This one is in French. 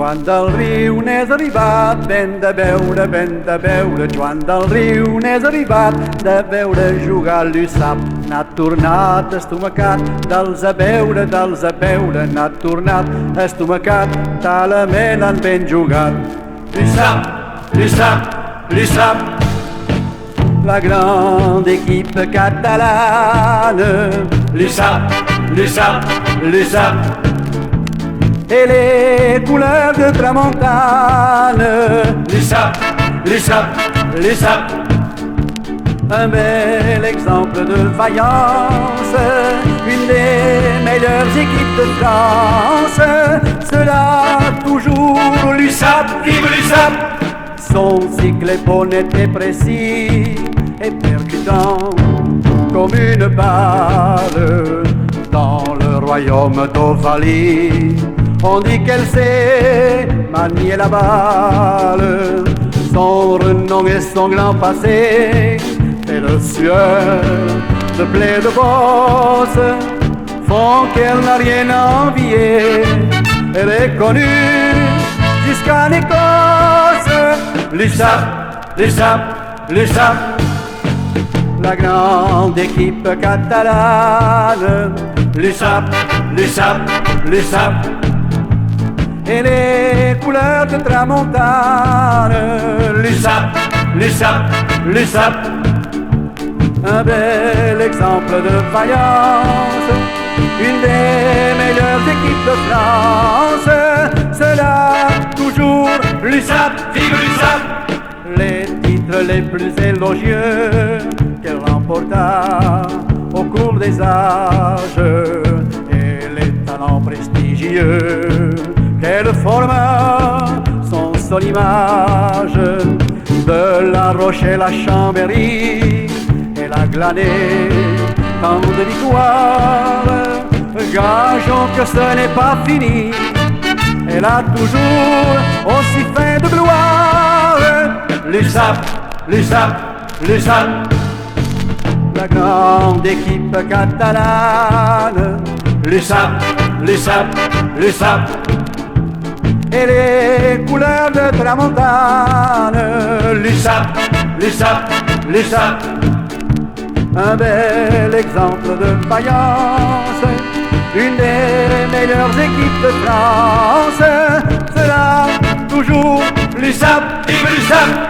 Joan del Riu n'és arribat, ben de beure. Joan del Riu n'és arribat, de veure jugar l'USAP. N'ha tornat estomacat, dels a beure, n'ha tornat estomacat, talament han ben jugat. L'USAP, la grande équipe catalane. l'USAP, Et les couleurs de tramontane. l'USAP, Un bel exemple de vaillance, une des meilleures équipes de France. Cela toujours l'USAP, vive l'USAP. Son cycle est bon, net et précis, et percutant comme une balle. Dans le royaume d'Ovalie, on dit qu'elle sait manier la balle. Son renom et son grand passé, et le sueur de blé de bosse, font qu'elle n'a rien à envier. Elle est connue jusqu'en Écosse. l'USAP, La grande équipe catalane. l'USAP, Et les couleurs de tramontane. l'USAP, Un bel exemple de vaillance, une des meilleures équipes de France. Cela toujours l'USAP, vive l'USAP. les titres les plus élogieux qu'elle remporta au cours des âges, et les talents prestigieux qu'elle forma sont son image. De La Rochelle à Chambéry, elle a glané tant de victoires. Gageons que ce n'est pas fini, elle a toujours aussi faim de gloire. l'USAP, La grande équipe catalane. l'USAP, Et les couleurs de tramontane. l'USAP, Un bel exemple de vaillance, une des meilleures équipes de France. Cela toujours l'USAP, vive l'USAP.